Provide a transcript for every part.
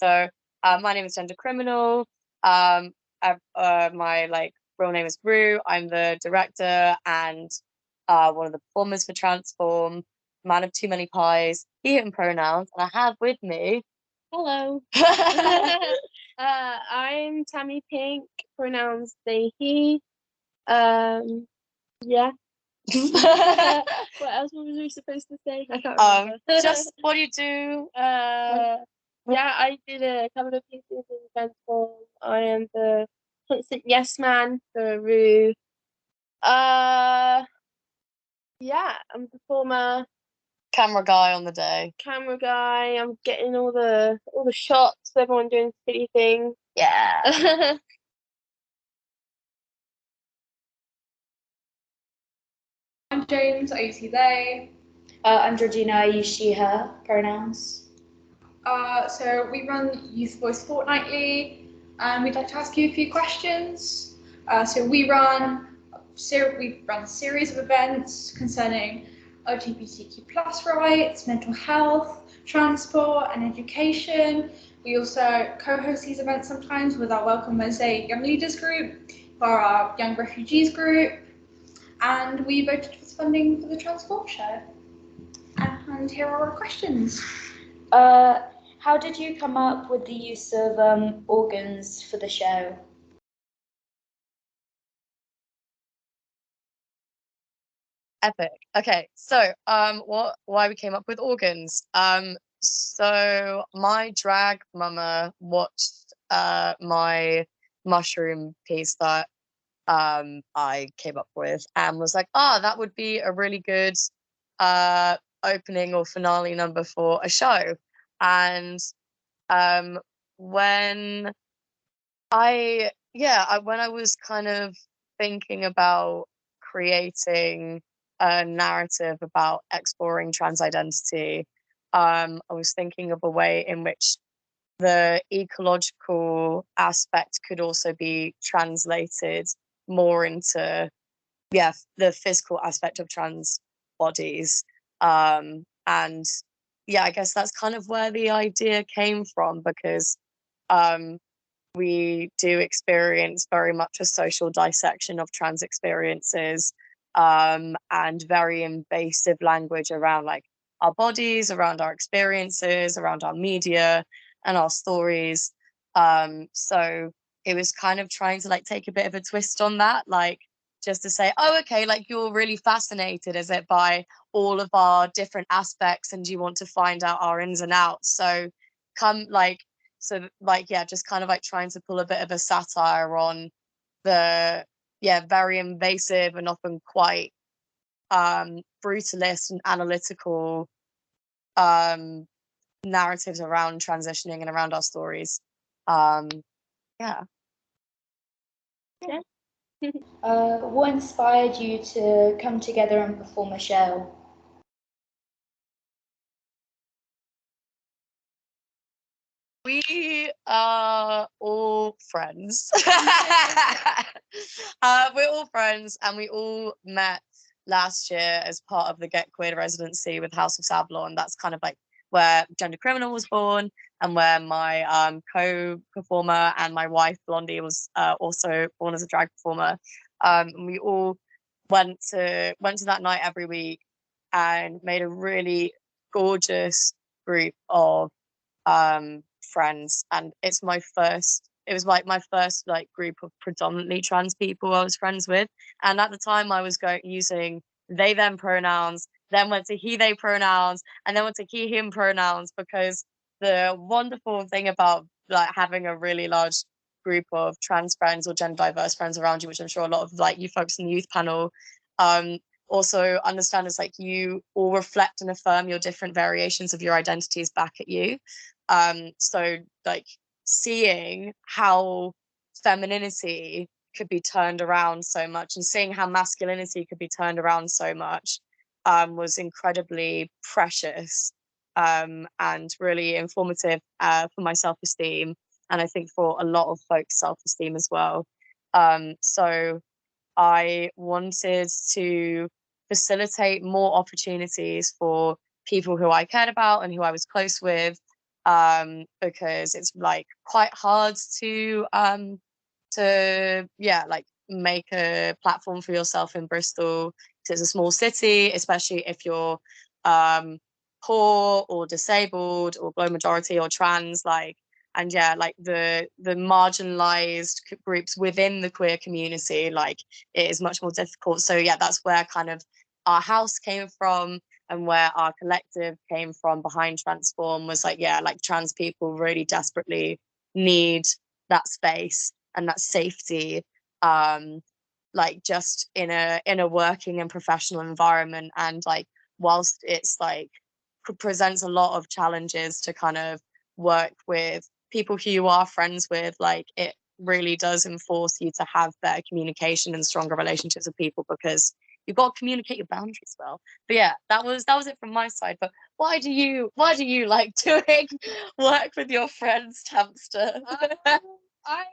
So my name is Gender Criminal. My real name is Ru. I'm the director and one of the performers for Transform, man of too many pies, he, him pronouns, and I have with me. Hello. I'm Tammy Pink, pronouns they, he. Yeah. What else was we supposed to say? I can't remember. Just what do you do? Yeah, I did a couple of pieces in Transform. I am the constant yes man for Ru. Yeah, I'm a performer. Camera guy on the day. Camera guy. I'm getting all the shots. Everyone doing silly things. Yeah. I'm James, I use he, they. I'm Georgina, I use she, her pronouns. So we run Youth Voice fortnightly, and we'd like to ask you a few questions. So we run a series of events concerning LGBTQ+ rights, mental health, transport, and education. We also co-host these events sometimes with our Welcome Wednesday Young Leaders group, for our Young Refugees group, and we voted for funding for the Transform show. And here are our questions. How did you come up with the use of organs for the show? Epic. Okay, so why we came up with organs? So my drag mama watched my mushroom piece that I came up with and was like, that would be a really good opening or finale number for a show. And when I was kind of thinking about creating a narrative about exploring trans identity, I was thinking of a way in which the ecological aspect could also be translated more into the physical aspect of trans bodies. And I guess that's kind of where the idea came from, because we do experience very much a social dissection of trans experiences, and very invasive language around like our bodies, around our experiences, around our media and our stories. So it was kind of trying to like take a bit of a twist on that, like just to say, okay, like you're really fascinated, is it, by all of our different aspects, and you want to find out our ins and outs. So come just kind of like trying to pull a bit of a satire on the very invasive and often quite brutalist and analytical narratives around transitioning and around our stories. What inspired you to come together and perform a show? We are all friends. We're all friends, and we all met last year as part of the Get Queer residency with House of Sablon. That's kind of like where Gender Criminal was born, and where my co-performer and my wife Blondie was also born as a drag performer. And we all went to that night every week and made a really gorgeous group of friends. And it was like my first like group of predominantly trans people I was friends with. And at the time I was using they them pronouns, then went to he they pronouns, and then went to he him pronouns, because the wonderful thing about like having a really large group of trans friends or gender diverse friends around you, which I'm sure a lot of like you folks in the youth panel also understand, is like you all reflect and affirm your different variations of your identities back at you. So like seeing how femininity could be turned around so much, and seeing how masculinity could be turned around so much, was incredibly precious, and really informative for my self-esteem, and I think for a lot of folks' self-esteem as well. So I wanted to facilitate more opportunities for people who I cared about and who I was close with, because it's like quite hard to like make a platform for yourself in Bristol, because it's a small city, especially if you're poor or disabled or low majority or trans, like. And yeah, like the marginalized groups within the queer community, like it is much more difficult. So yeah, that's where kind of our house came from, and where our collective came from behind Transform, was like, yeah, like trans people really desperately need that space and that safety, like just in a working and professional environment. And like whilst it's like presents a lot of challenges to kind of work with people who you are friends with, like it really does enforce you to have better communication and stronger relationships with people, because you've got to communicate your boundaries well. But yeah, that was it from my side. But why do you like doing work with your friends, Hamster? I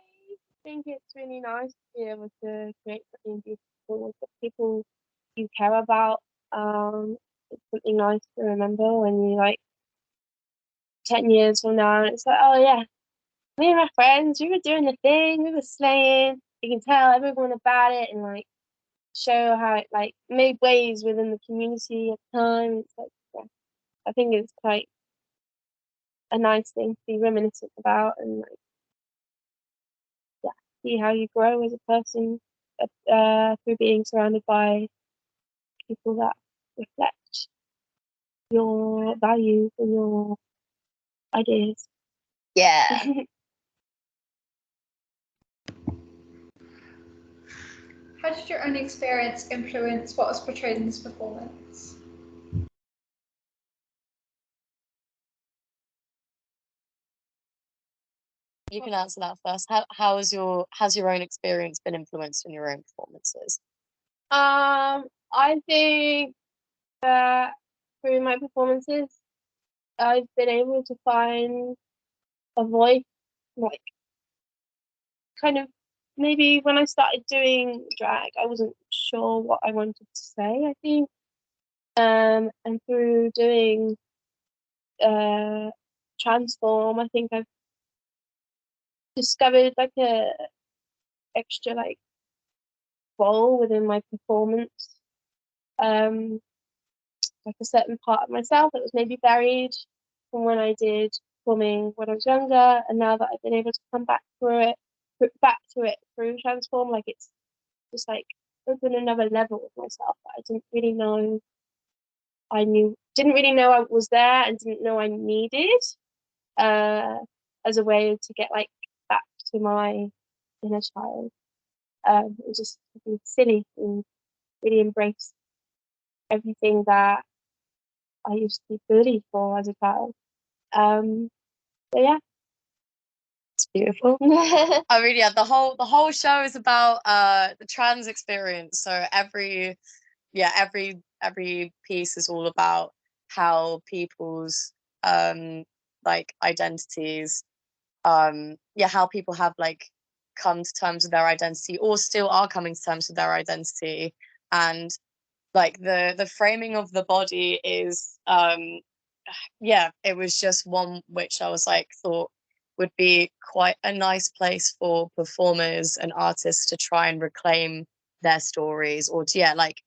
think it's really nice to be able to create something beautiful that people you care about. It's something nice to remember when you like 10 years from now, and it's like, oh yeah, me and my friends, we were doing the thing, we were slaying. You can tell everyone about it and like show how it like made waves within the community at the time. It's like, yeah, I think it's quite a nice thing to be reminiscent about, and like, yeah, see how you grow as a person through being surrounded by people that reflect your values and your ideas. Yeah. How did your own experience influence what was portrayed in this performance? You can answer that first. How has your own experience been influenced in your own performances? I think that through my performances, I've been able to find a voice, like kind of maybe when I started doing drag, I wasn't sure what I wanted to say, I think. And through doing Transform, I think I've discovered like a extra like role within my performance. Like a certain part of myself that was maybe buried from when I did performing when I was younger, and now that I've been able to come back to it through Transform, like it's just like open another level of myself that I didn't really know I was there and didn't know I needed, as a way to get like back to my inner child. And just be silly and really embrace everything that I used to be bullied for as a child. So yeah. It's beautiful. I mean, yeah, the whole show is about the trans experience. So every piece is all about how people's like identities, how people have like come to terms with their identity, or still are coming to terms with their identity. And like the framing of the body is it was just one which I was like thought would be quite a nice place for performers and artists to try and reclaim their stories, or to, like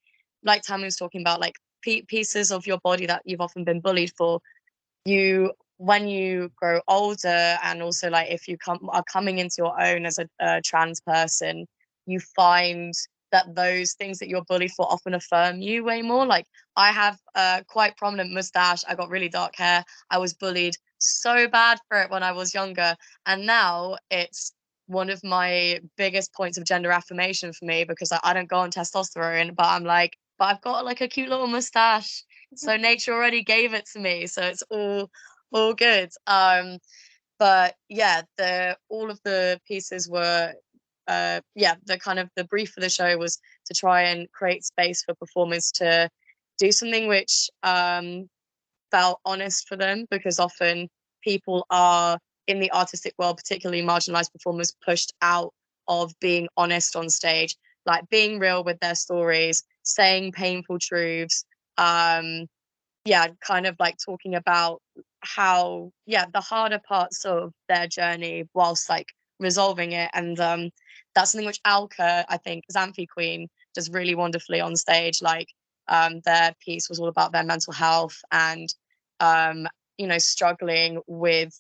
Tammy was talking about, like pieces of your body that you've often been bullied for. You, when you grow older, and also like if you are coming into your own as a trans person, you find that those things that you're bullied for often affirm you way more. Like I have a quite prominent mustache, I got really dark hair, I was bullied so bad for it when I was younger, and now it's one of my biggest points of gender affirmation for me, because I don't go on testosterone, but I'm like, but I've got like a cute little mustache, so nature already gave it to me, so it's all good. But yeah, all of the pieces were the kind of the brief for the show was to try and create space for performers to do something which felt honest for them, because often people are in the artistic world, particularly marginalized performers, pushed out of being honest on stage, like being real with their stories, saying painful truths, kind of like talking about how the harder parts of their journey whilst like resolving it. And that's something which Alka, I think Xanthi Queen, does really wonderfully on stage. Like their piece was all about their mental health and struggling with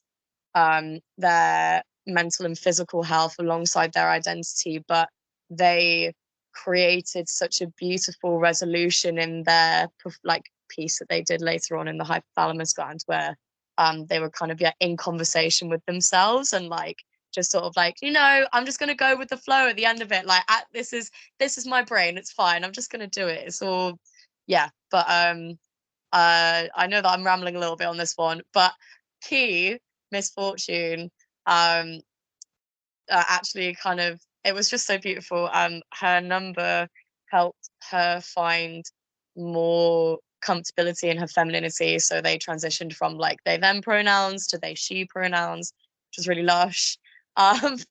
their mental and physical health alongside their identity, but they created such a beautiful resolution in their like piece that they did later on in the hypothalamus gland, where they were kind of in conversation with themselves and like just sort of like, I'm just gonna go with the flow at the end of it. Like this is my brain, it's fine, I'm just gonna do it. It's all but I know that I'm rambling a little bit on this one, but Key Misfortune actually kind of, it was just so beautiful. Her number helped her find more comfortability in her femininity, so they transitioned from like they them pronouns to they she pronouns, which was really lush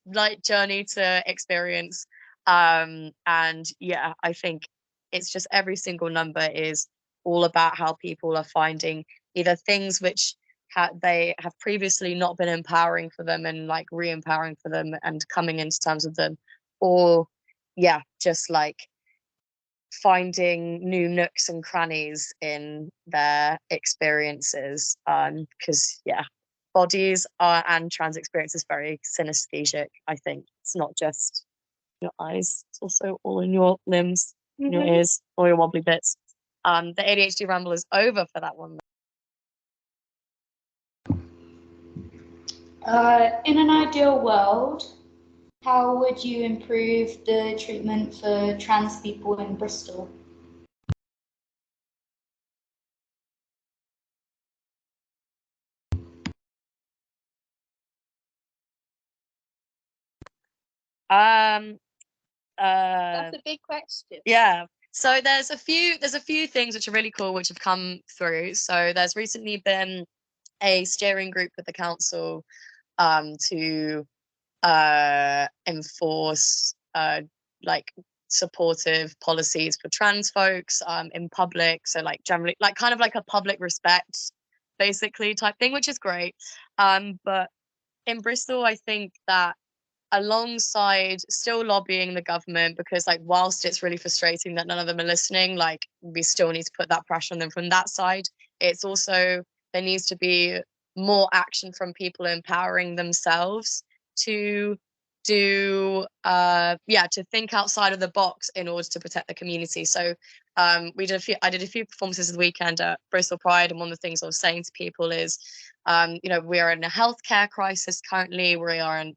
like journey to experience. And I think it's just every single number is all about how people are finding either things which they have previously not been empowering for them and like re-empowering for them and coming into terms with them, or just like finding new nooks and crannies in their experiences, because bodies are and trans experience is very synesthesic. I think it's not just your eyes, it's also all in your limbs, your ears, all your wobbly bits. The ADHD ramble is over for that one. In an ideal world, how would you improve the treatment for trans people in Bristol? That's a big question. Yeah. So there's a few things which are really cool which have come through. So there's recently been a steering group with the council to enforce like supportive policies for trans folks in public. So like generally like kind of like a public respect basically type thing, which is great. But in Bristol, I think that alongside still lobbying the government, because like whilst it's really frustrating that none of them are listening, like we still need to put that pressure on them from that side. It's also, there needs to be more action from people empowering themselves to do to think outside of the box in order to protect the community. So I did a few performances this weekend at Bristol Pride, and one of the things I was saying to people is we are in a healthcare crisis currently. We are in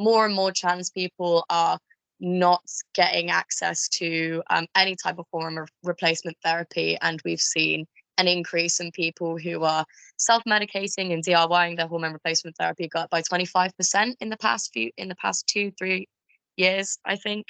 more and more trans people are not getting access to any type of form of replacement therapy, and we've seen an increase in people who are self-medicating and DIYing their hormone replacement therapy go up by 25% in the past 2-3 years, I think,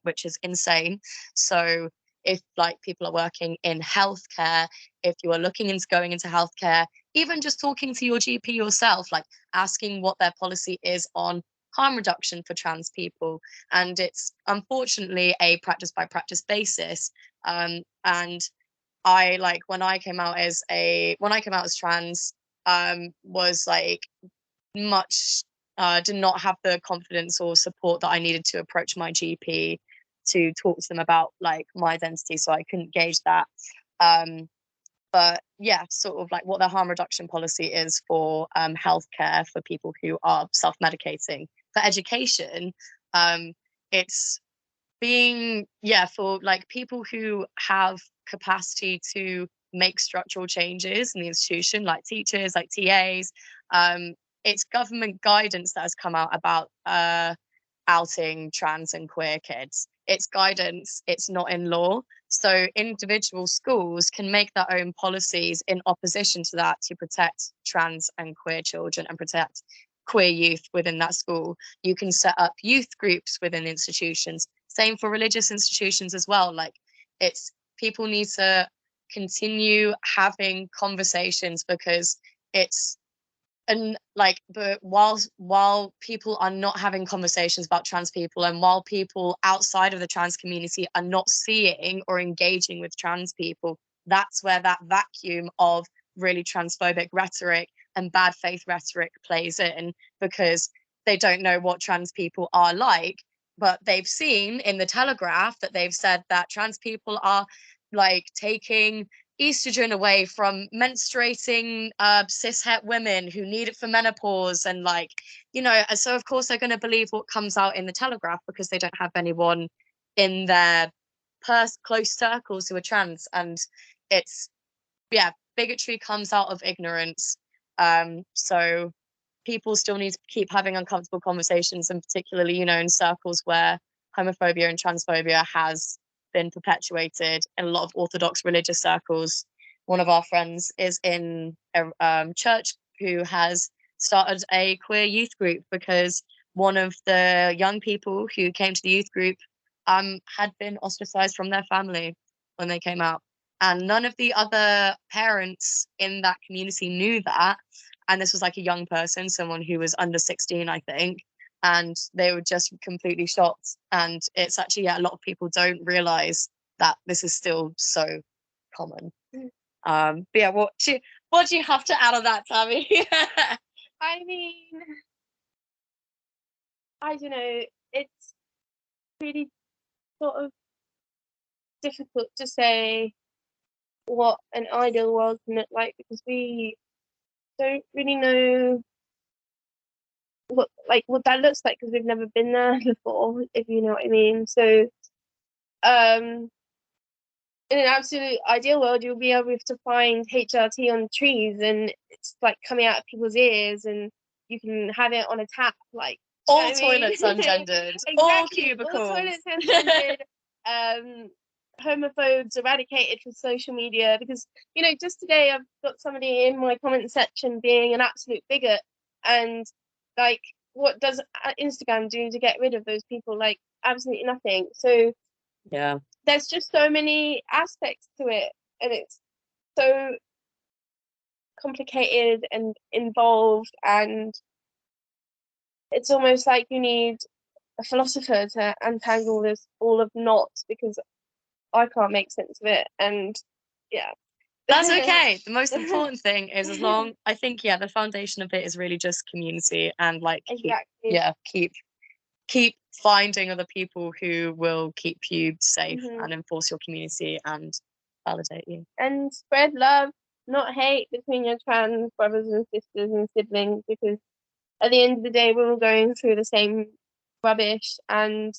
which is insane. So if like people are working in healthcare, if you are looking into going into healthcare, even just talking to your GP yourself, like asking what their policy is on harm reduction for trans people. And it's unfortunately a practice by practice basis. And I like when I came out as trans, was like much did not have the confidence or support that I needed to approach my GP to talk to them about like my identity, so I couldn't gauge that. But sort of like what the harm reduction policy is for healthcare for people who are self-medicating. For education, it's being for like people who have capacity to make structural changes in the institution, like teachers, like TAs. It's government guidance that has come out about outing trans and queer kids. It's guidance, it's not in law. So individual schools can make their own policies in opposition to that to protect trans and queer children and protect queer youth within that school. You can set up youth groups within institutions. Same for religious institutions as well. Like it's, people need to continue having conversations, because it's, and like, but while people are not having conversations about trans people, and while people outside of the trans community are not seeing or engaging with trans people, that's where that vacuum of really transphobic rhetoric and bad faith rhetoric plays in, because they don't know what trans people are like, but they've seen in the Telegraph that they've said that trans people are like taking estrogen away from menstruating cishet women who need it for menopause, and like, you know, so of course they're going to believe what comes out in the Telegraph because they don't have anyone in their close circles who are trans. And it's, yeah, bigotry comes out of ignorance. So people still need to keep having uncomfortable conversations, and particularly, you know, in circles where homophobia and transphobia has been perpetuated in a lot of Orthodox religious circles. One of our friends is in a church who has started a queer youth group because one of the young people who came to the youth group had been ostracized from their family when they came out. And none of the other parents in that community knew that. And this was like a young person, someone who was under 16, I think. And they were just completely shocked. And it's actually, yeah, a lot of people don't realize that this is still so common. But yeah, what do you have to add on that, Tammy? I mean, I don't know. It's really sort of difficult to say what an ideal world can look like, because we don't really know what that looks like, because we've never been there before, if you know what I mean. So in an absolute ideal world, you'll be able to find HRT on trees and it's like coming out of people's ears, and you can have it on a tap, like all toilets ungendered, exactly. all cubicles, all toilets ungendered. Homophobes eradicated from social media, because, you know, just today I've got somebody in my comment section being an absolute bigot, and like, what does Instagram do to get rid of those people? Like, absolutely nothing. So yeah, there's just so many aspects to it, and it's so complicated and involved, and it's almost like you need a philosopher to untangle this all of knots, because I can't make sense of it. And yeah, that's okay. The most important thing is, as long, I think, yeah, the foundation of it is really just community, and like keep finding other people who will keep you safe and enforce your community and validate you, and spread love, not hate, between your trans brothers and sisters and siblings, because at the end of the day we're all going through the same rubbish, and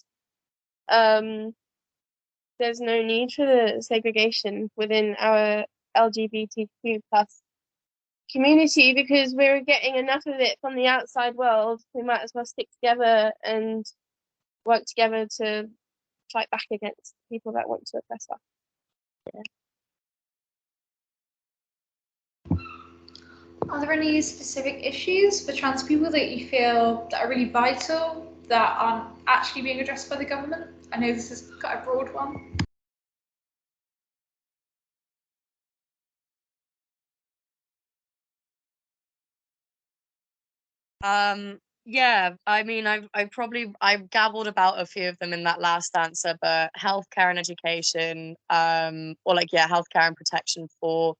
there's no need for the segregation within our LGBTQ plus community, because we're getting enough of it from the outside world. We might as well stick together and work together to fight back against people that want to oppress us. Yeah. Are there any specific issues for trans people that you feel that are really vital that aren't actually being addressed by the government? I know this is quite a broad one. Yeah, I mean, I've gabbled about a few of them in that last answer, but healthcare and education, or like, yeah, healthcare and protection for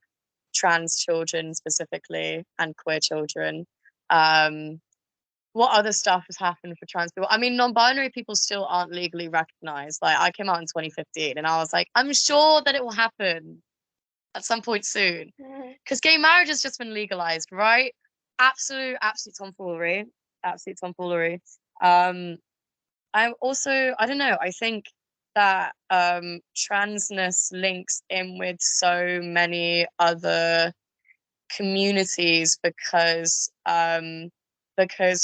trans children specifically, and queer children. What other stuff has happened for trans people? I mean, non-binary people still aren't legally recognized. Like, I came out in 2015 and I was like, I'm sure that it will happen at some point soon, because gay marriage has just been legalized, right? Absolute tomfoolery. Absolute tomfoolery. I don't know, I think that transness links in with so many other communities, because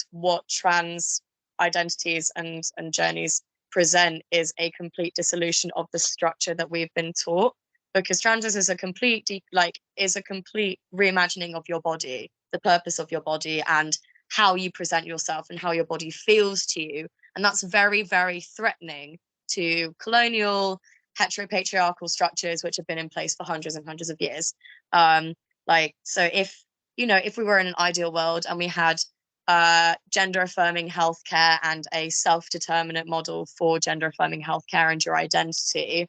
what trans identities and journeys present is a complete dissolution of the structure that we've been taught, because transness is a complete reimagining of your body, the purpose of your body, and how you present yourself and how your body feels to you. And that's very, very threatening to colonial heteropatriarchal structures which have been in place for hundreds and hundreds of years. So if we were in an ideal world and we had gender affirming healthcare and a self-determinate model for gender affirming healthcare and your identity,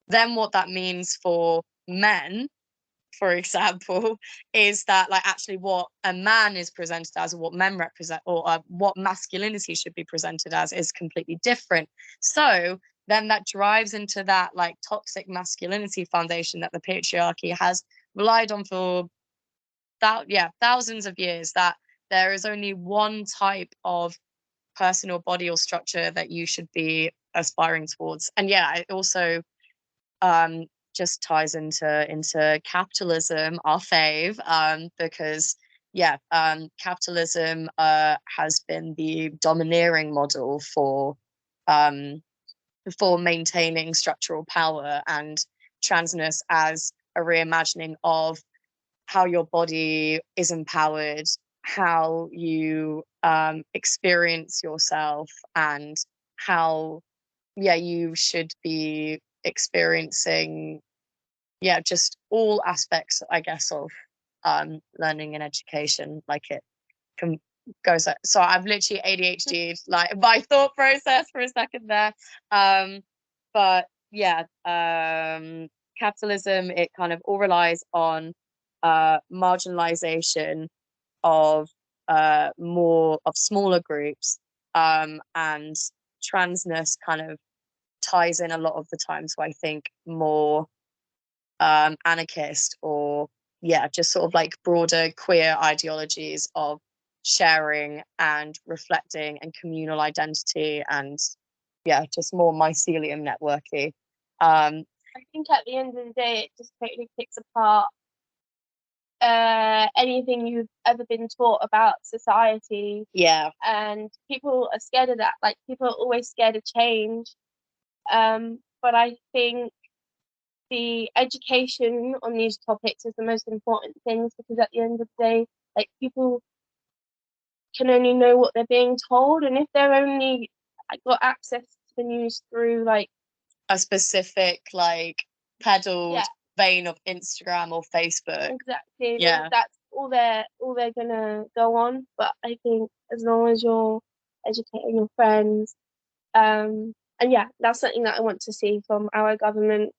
then what that means for men for example, is that like actually what a man is presented as, or what men represent, or what masculinity should be presented as, is completely different. So then that drives into that like toxic masculinity foundation that the patriarchy has relied on for thousands of years, that there is only one type of person or body or structure that you should be aspiring towards. And yeah, it also just ties into capitalism, our fave, because capitalism has been the domineering model for maintaining structural power, and transness as a reimagining of how your body is empowered, how you experience yourself, and how you should be experiencing just all aspects, I guess, of learning and education. Like it can goes like, so I've literally ADHD'd like my thought process for a second there. But capitalism, it kind of all relies on marginalization of more of smaller groups, and transness kind of ties in a lot of the time to, I think, more anarchist, or just sort of like broader queer ideologies of sharing and reflecting and communal identity, and just more mycelium networky. I think at the end of the day, it just totally picks apart anything you've ever been taught about society. And people are scared of that. Like, people are always scared of change. But I think the education on these topics is the most important thing, because at the end of the day, like, people can only know what they're being told, and if they're only got access to the news through like a specific like peddled vein of Instagram or Facebook, exactly, that's all they're gonna go on. But I think as long as you're educating your friends, and that's something that I want to see from our government.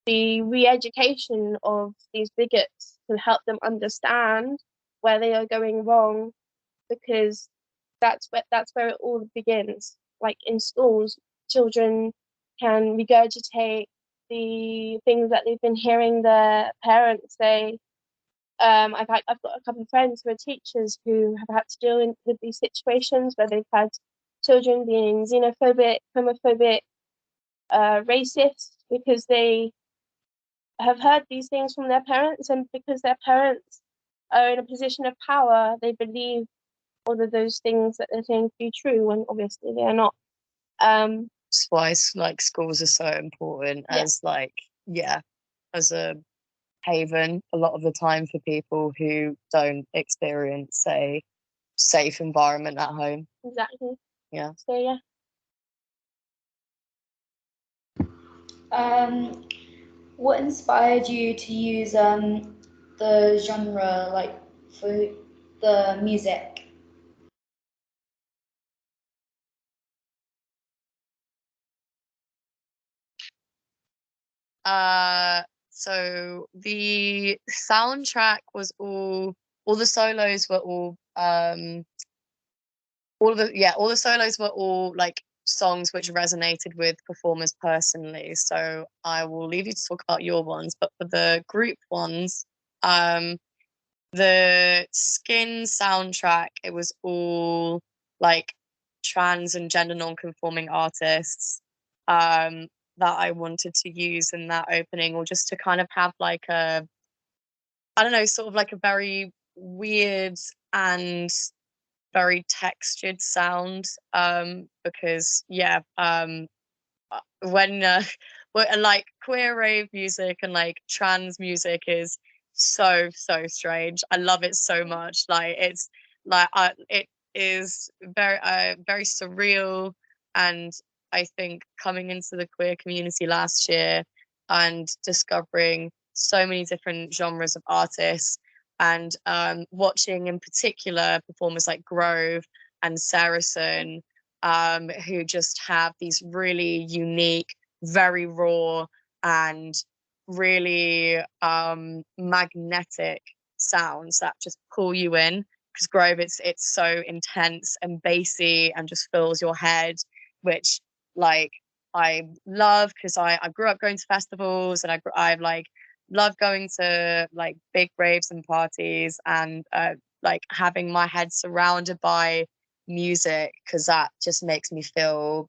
The re-education of these bigots can help them understand where they are going wrong, because that's where it all begins. Like in schools, children can regurgitate the things that they've been hearing their parents say. I've got a couple of friends who are teachers who have had to deal with these situations where they've had children being xenophobic, homophobic, racist, because they have heard these things from their parents, and because their parents are in a position of power, they believe all of those things that they're saying to be true, when obviously they are not. That's why like schools are so important as as a haven a lot of the time for people who don't experience a safe environment at home. Exactly. Yeah. So what inspired you to use the genre like for the music? So the soundtrack was all the solos were all all the solos were all like songs which resonated with performers personally. So I will leave you to talk about your ones, but for the group ones, the Skin soundtrack, it was all like trans and gender non-conforming artists that I wanted to use in that opening, or just to kind of have like a, I don't know, sort of like a very weird and very textured sound, because when like queer rave music and like trans music is so strange. I love it so much. Like it's like it is very surreal. And I think coming into the queer community last year and discovering so many different genres of artists, and watching in particular performers like Grove and Saracen, who just have these really unique, very raw and really magnetic sounds that just pull you in. Because Grove, it's so intense and bassy and just fills your head, which like I love because I grew up going to festivals, and I've like love going to like big raves and parties, and like having my head surrounded by music, because that just makes me feel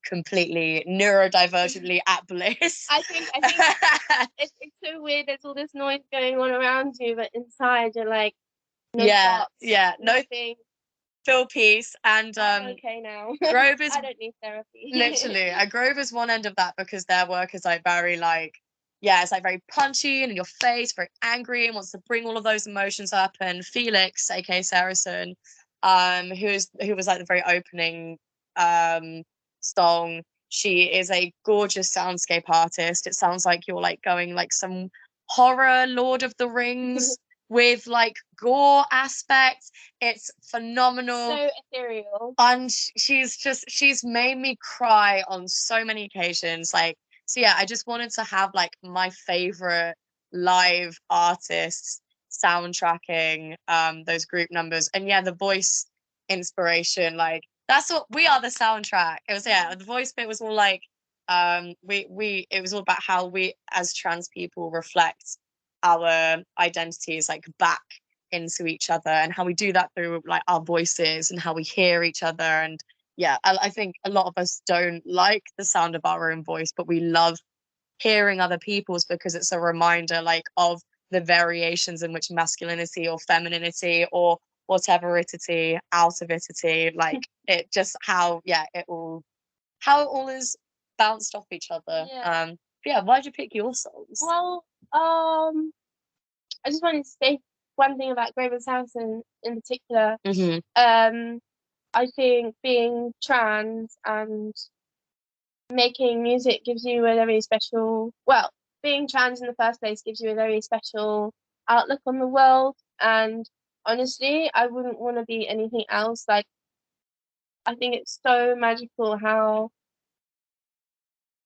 completely neurodivergently at bliss. I think it's so weird. There's all this noise going on around you, but inside you're like, no thoughts, no, nothing. feel peace. And I'm okay now. Grove is I don't need therapy. literally, Grove is one end of that, because their work is like very like, yeah, it's like very punchy and in your face, very angry, and wants to bring all of those emotions up. And Felix, aka Saracen, who was like the very opening song, she is a gorgeous soundscape artist. It sounds like you're like going like some horror Lord of the Rings with like gore aspects. It's phenomenal. So ethereal. And she's made me cry on so many occasions. Like, so yeah, I just wanted to have like my favorite live artists soundtracking those group numbers. And yeah, the voice inspiration, like that's what we are, the soundtrack. It was, yeah, the voice bit was all like we it was all about how we as trans people reflect our identities like back into each other, and how we do that through like our voices and how we hear each other. And yeah, I think a lot of us don't like the sound of our own voice, but we love hearing other people's, because it's a reminder like of the variations in which masculinity or femininity or whatever itity out of itity, like it just how it all is bounced off each other. Yeah, why'd you pick your songs? Well, I just wanted to say one thing about Graven's House in particular. I think being trans and making music gives you a very special, well, being trans in the first place gives you a very special outlook on the world. And honestly, I wouldn't want to be anything else. Like, I think it's so magical how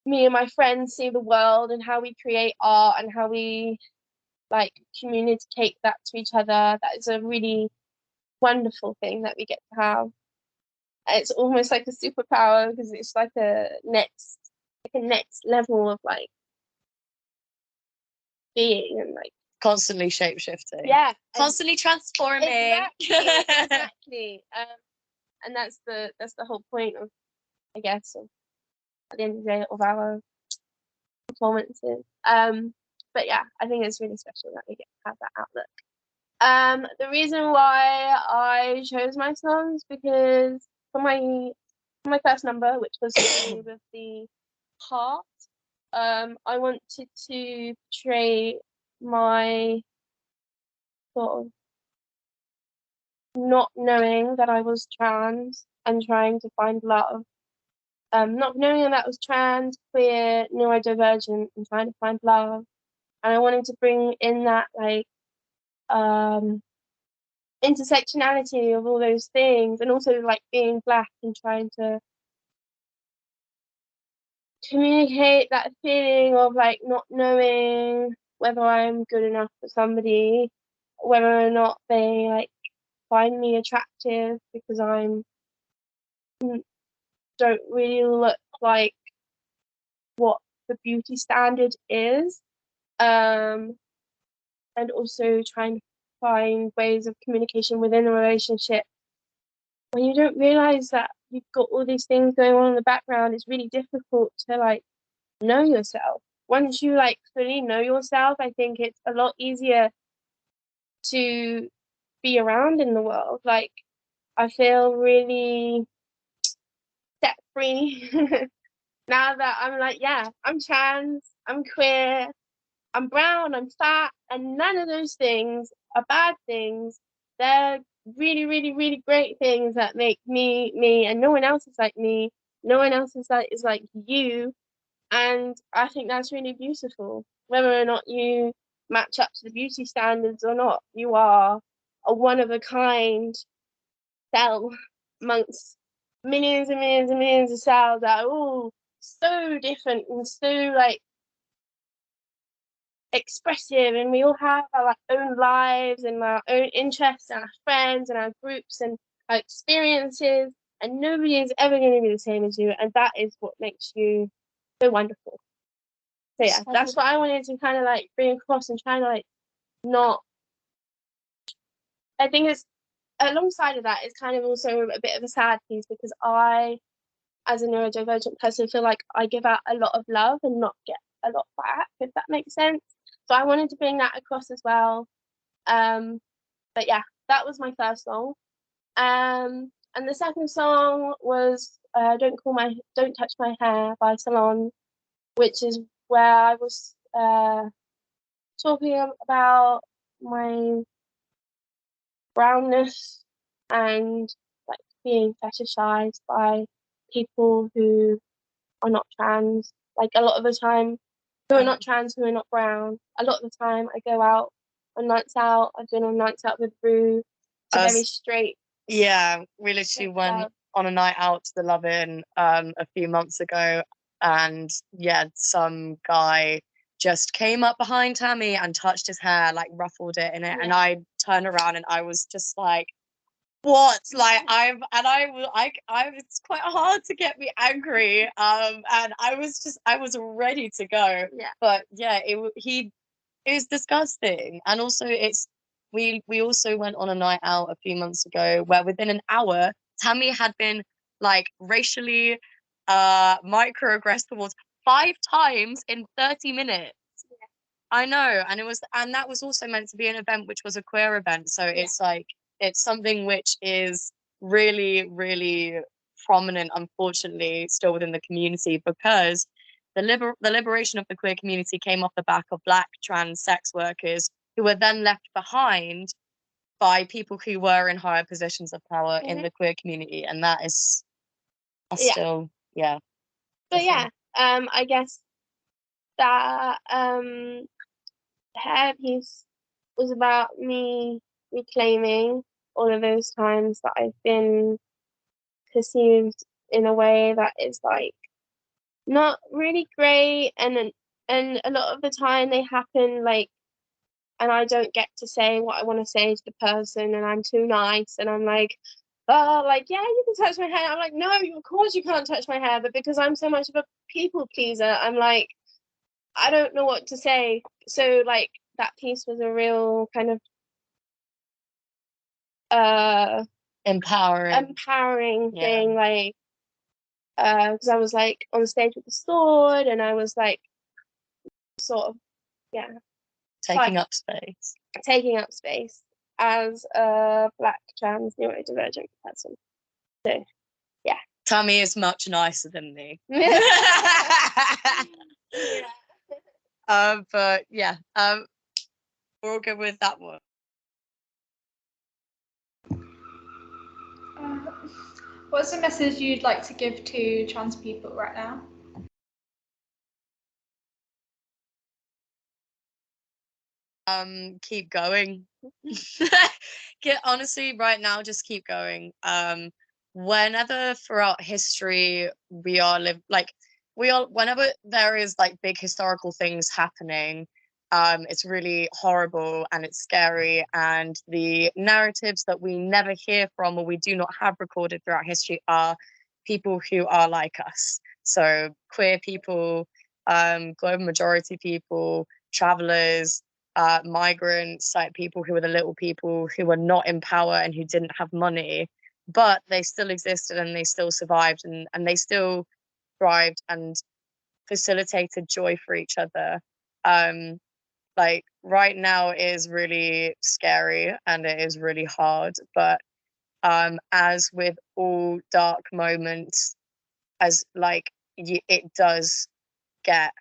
me and my friends see the world, and how we create art, and how we like communicate that to each other. That is a really wonderful thing that we get to have. It's almost like a superpower, because it's like a next level of like being, and like constantly shape-shifting. Yeah, constantly transforming. Exactly. And that's the whole point of, I guess, of, at the end of the day, of our performances. But yeah, I think it's really special that we get to have that outlook. The reason why I chose my songs, because for my first number, which was to do with the heart, I wanted to portray my sort of not knowing that I was trans and trying to find love. Not knowing that I was trans, queer, neurodivergent, and trying to find love. And I wanted to bring in that like intersectionality of all those things, and also like being black and trying to communicate that feeling of like not knowing whether I'm good enough for somebody, whether or not they like find me attractive because I'm don't really look like what the beauty standard is. And also trying to find ways of communication within a relationship when you don't realize that you've got all these things going on in the background. It's really difficult to like know yourself. Once you like fully know yourself, I think it's a lot easier to be around in the world. Like, I feel really set free now that I'm like, yeah, I'm trans, I'm queer, I'm brown, I'm fat, and none of those things are bad things. They're really, really, really great things that make me me, and no one else is like me. No one else is like you. And I think that's really beautiful. Whether or not you match up to the beauty standards or not, you are a one of a kind cell amongst millions and millions and millions of cells that are all so different and so like expressive, and we all have our like own lives and our own interests and our friends and our groups and our experiences, and nobody is ever going to be the same as you, and that is what makes you so wonderful. So yeah, that's what I wanted to kind of like bring across and try to like not. I think it's alongside of that, it's kind of also a bit of a sad piece because I, as a neurodivergent person, feel like I give out a lot of love and not get a lot back, if that makes sense. So I wanted to bring that across as well. But yeah, that was my first song. And the second song was Don't Touch My Hair by Salon, which is where I was talking about my brownness and like being fetishized by people who are not trans. Like a lot of the time, who are not trans, who are not brown. A lot of the time, I go out on nights out. I've been on nights out with Ru. It's a very straight. Yeah, we literally went on a night out to the Love-In a few months ago, and yeah, some guy just came up behind Tammy and touched his hair, like ruffled it in it, and I turned around and I was just like, what? Like it's quite hard to get me angry, and I was ready to go. Yeah. But yeah, it was disgusting, and also we also went on a night out a few months ago where within an hour Tammy had been like racially microaggressed towards 5 times in 30 minutes. Yeah. I know, and that was also meant to be an event which was a queer event, so it's like it's something which is really, really prominent, unfortunately, still within the community, because the liberation of the queer community came off the back of Black trans sex workers who were then left behind by people who were in higher positions of power in the queer community, and that is still But yeah, I guess that hair piece was about me reclaiming all of those times that I've been perceived in a way that is like not really great, and a lot of the time they happen like, and I don't get to say what I want to say to the person, and I'm too nice, and I'm like, oh, like, yeah, you can touch my hair. I'm like, no, of course you can't touch my hair, but because I'm so much of a people pleaser, I'm like, I don't know what to say. So like that piece was a real kind of empowering thing, like because I was like on stage with the sword, and I was like sort of taking up space as a Black trans neurodivergent person. So yeah, Tammy is much nicer than me. But yeah, we're all good with that one. What's the message you'd like to give to trans people right now? Keep going. Honestly, right now, just keep going. Whenever throughout history whenever there is like big historical things happening, it's really horrible and it's scary, and the narratives that we never hear from or we do not have recorded throughout history are people who are like us. So queer people, global majority people, travelers, migrants, like people who were the little people who were not in power and who didn't have money, but they still existed and they still survived, and they still thrived and facilitated joy for each other. Like right now is really scary and it is really hard, but as with all dark moments, as like it does get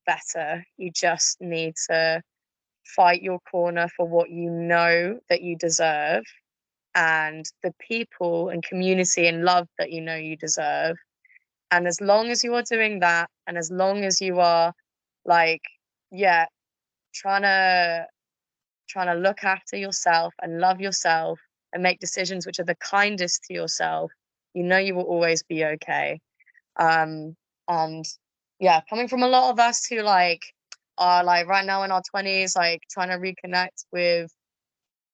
better. You just need to fight your corner for what you know that you deserve, and the people and community and love that you know you deserve. And as long as you are doing that, and as long as you are like trying to look after yourself and love yourself and make decisions which are the kindest to yourself, you know you will always be okay. And yeah, coming from a lot of us who like are like right now in our 20s, like trying to reconnect with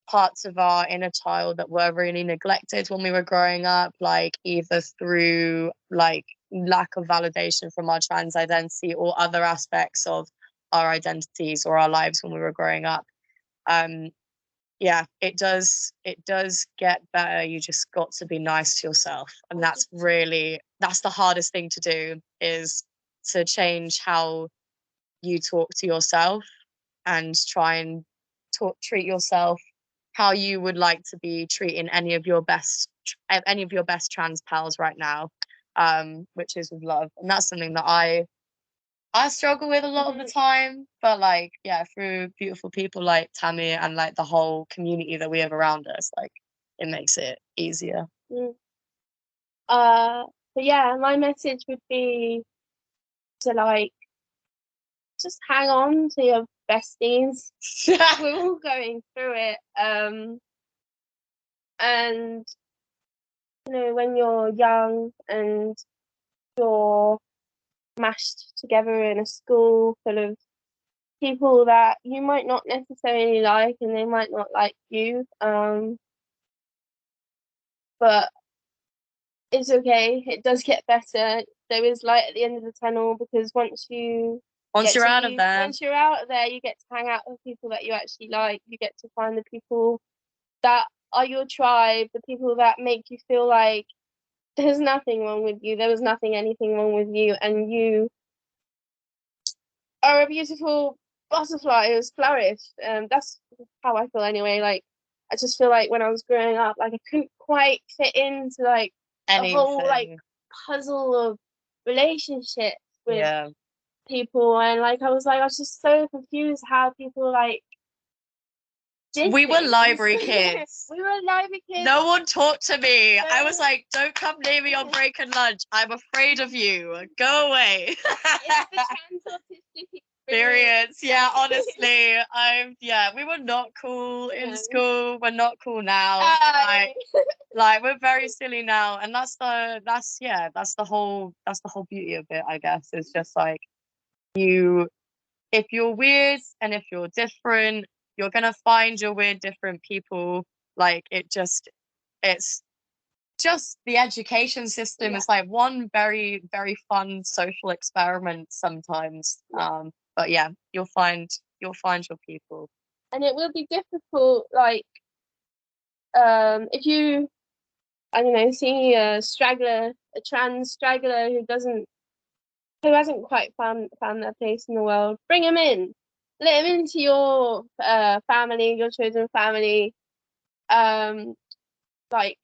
parts of our inner child that were really neglected when we were growing up, like either through like lack of validation from our trans identity or other aspects of our identities or our lives when we were growing up. Yeah, it does get better. You just got to be nice to yourself, and that's the hardest thing to do, is to change how you talk to yourself and try and treat yourself how you would like to be treating any of your best trans pals right now, which is with love. And that's something that I struggle with a lot of the time, but like, yeah, through beautiful people like Tammy and like the whole community that we have around us, like it makes it easier. But yeah, my message would be to like just hang on to your besties. We're all going through it. And you know, when you're young and you're mashed together in a school full of people that you might not necessarily like and they might not like you, but it's okay, it does get better. There is light at the end of the tunnel, because once you're out of there, you get to hang out with people that you actually like. You get to find the people that are your tribe, the people that make you feel like there's nothing wrong with you, there was anything wrong with you, and you are a beautiful butterfly who's flourished. That's how I feel anyway. Like, I just feel like when I was growing up, like I couldn't quite fit into like Anything. a whole like puzzle of relationships with people, and like I was just so confused how people like we were library kids. No one talked to me. I was like, don't come near me on break and lunch. I'm afraid of you. Go away. It's the trans autistic experience. Yeah, honestly. We were not cool in school. We're not cool now. Like we're very silly now. And that's the whole beauty of it, I guess. It's just like if you're weird and if you're different, you're gonna find your weird different people. Like it's just the education system is like one very, very fun social experiment sometimes. But yeah, you'll find your people. And it will be difficult, like if you, I don't know, see a trans straggler who hasn't quite found their place in the world, bring him in. Let him into your family, your chosen family. Like,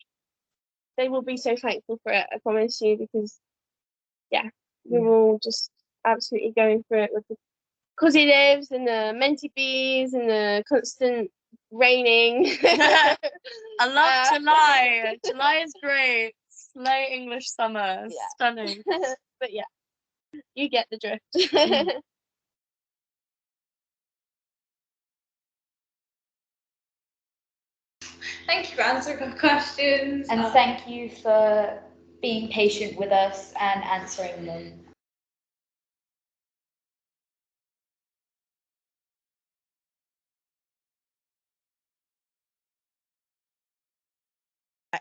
they will be so thankful for it, I promise you, because we're all just absolutely going through it with the positives and the mentee bees and the constant raining. I love July. July is great. Slay English summer. Stunning. But yeah, you get the drift. Thank you for answering our questions. And thank you for being patient with us and answering them.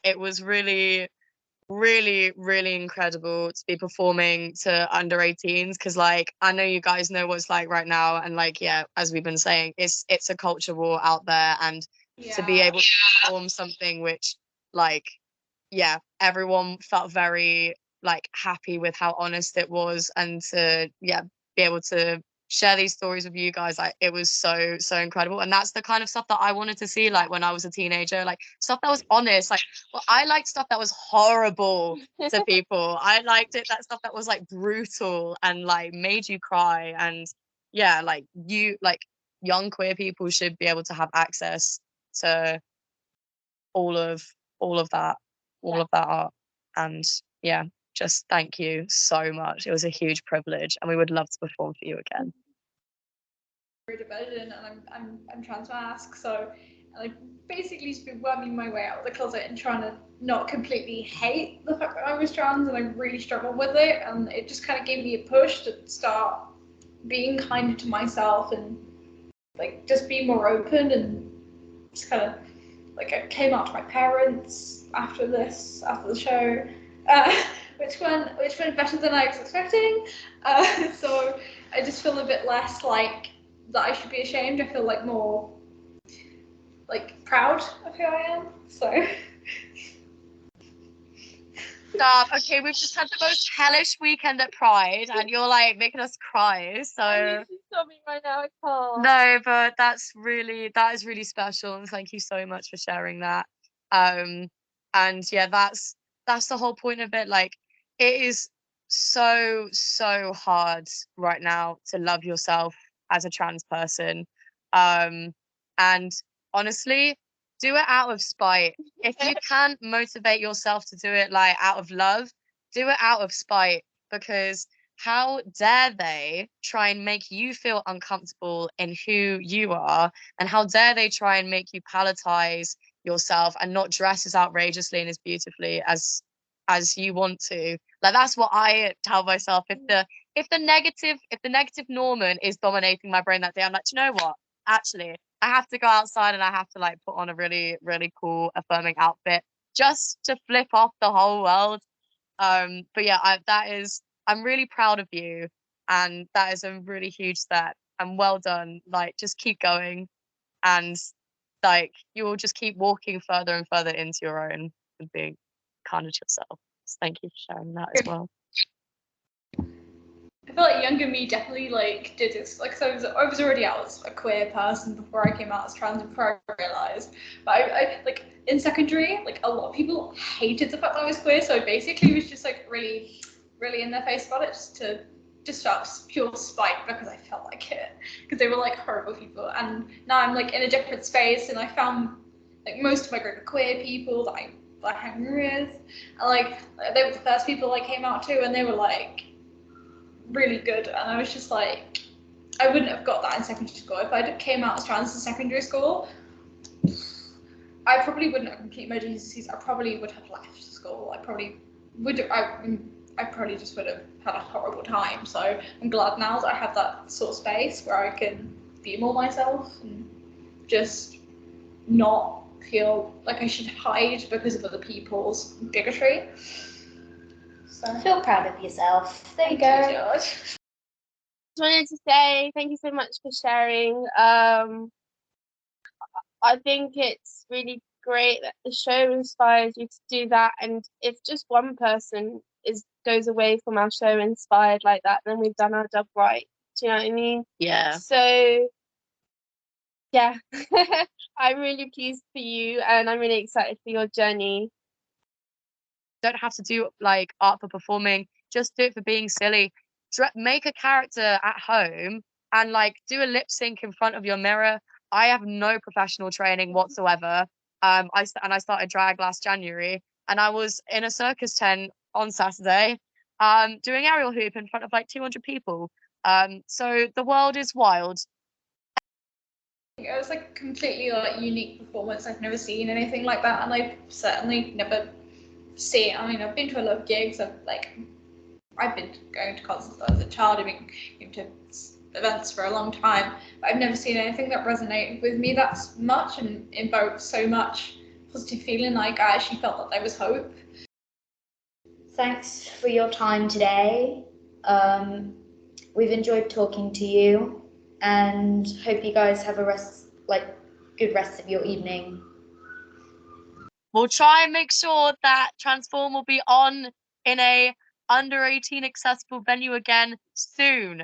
It was really, really, really incredible to be performing to under 18s, because like I know you guys know what it's like right now, and like as we've been saying, it's a culture war out there, and to be able to perform something which like everyone felt very like happy with how honest it was, and to be able to share these stories with you guys, like it was so incredible. And that's the kind of stuff that I wanted to see, like when I was a teenager, like stuff that was honest. Like, well, I liked stuff that was horrible to people. I liked that stuff that was like brutal and like made you cry. And like young queer people should be able to have access to all of that art. And just thank you so much. It was a huge privilege, and we would love to perform for you again. Division, and I'm trans mask, so like basically just been worming my way out of the closet and trying to not completely hate the fact that I was trans, and I really struggled with it, and it just kind of gave me a push to start being kinder to myself and like just be more open and just kind of like I came out to my parents after the show, which went better than I was expecting. So I just feel a bit less like that I should be ashamed. I feel like more like proud of who I am. So. Stop. Okay, we've just had the most hellish weekend at Pride, and you're like making us cry. So Stop me right now. I can't. no, but that is really special, and thank you so much for sharing that. And yeah, that's the whole point of it. Like, it is so hard right now to love yourself as a trans person. And honestly, do it out of spite. If you can't motivate yourself to do it like out of love, do it out of spite, because how dare they try and make you feel uncomfortable in who you are, and how dare they try and make you palletize yourself and not dress as outrageously and as beautifully as you want to. Like, that's what I tell myself. If the negative Norman is dominating my brain that day, I'm like, do you know what, actually I have to go outside and I have to like put on a really cool affirming outfit just to flip off the whole world. But yeah, I'm really proud of you, and that is a really huge step, and well done. Like, just keep going, and like you will just keep walking further and further into your own and being kind to yourself. So thank you for sharing that as well. I feel like younger me definitely like did this. Like, so I was already out as a queer person before I came out as trans and before I realised. But I like in secondary, like a lot of people hated the fact that I was queer. So I basically was just like really in their face about it, just out of pure spite because I felt like it, because they were like horrible people. And now I'm like in a different space, and I found like most of my group of queer people that I hang with, and like they were the first people I came out to, and they were like really good. And I was just like, I wouldn't have got that in secondary school. If I came out as trans in secondary school, I probably wouldn't have completed my GCSEs. I probably would have left school. I probably just would have had a horrible time. So I'm glad now that I have that sort of space where I can be more myself and just not feel like I should hide because of other people's bigotry. So Feel proud of yourself. There you go. George. Just wanted to say thank you so much for sharing. I think it's really great that the show inspires you to do that, and if just one person goes away from our show inspired like that, then we've done our job right. Do you know what I mean? Yeah. So yeah, I'm really pleased for you, and I'm really excited for your journey. Don't have to do like art for performing, just do it for being silly. Make a character at home and like do a lip sync in front of your mirror. I have no professional training whatsoever. I started drag last January, and I was in a circus tent on Saturday doing aerial hoop in front of like 200 people. So the world is wild. It was like completely like unique performance. I've never seen anything like that, and I've certainly never seen. I mean, I've been to a lot of gigs. I've been going to concerts as a child. I've been to events for a long time, but I've never seen anything that resonated with me that much and invoked so much positive feeling. Like, I actually felt that there was hope. Thanks for your time today. We've enjoyed talking to you, and hope you guys have good rest of your evening. We'll try and make sure that Transform will be on in a under 18 accessible venue again soon.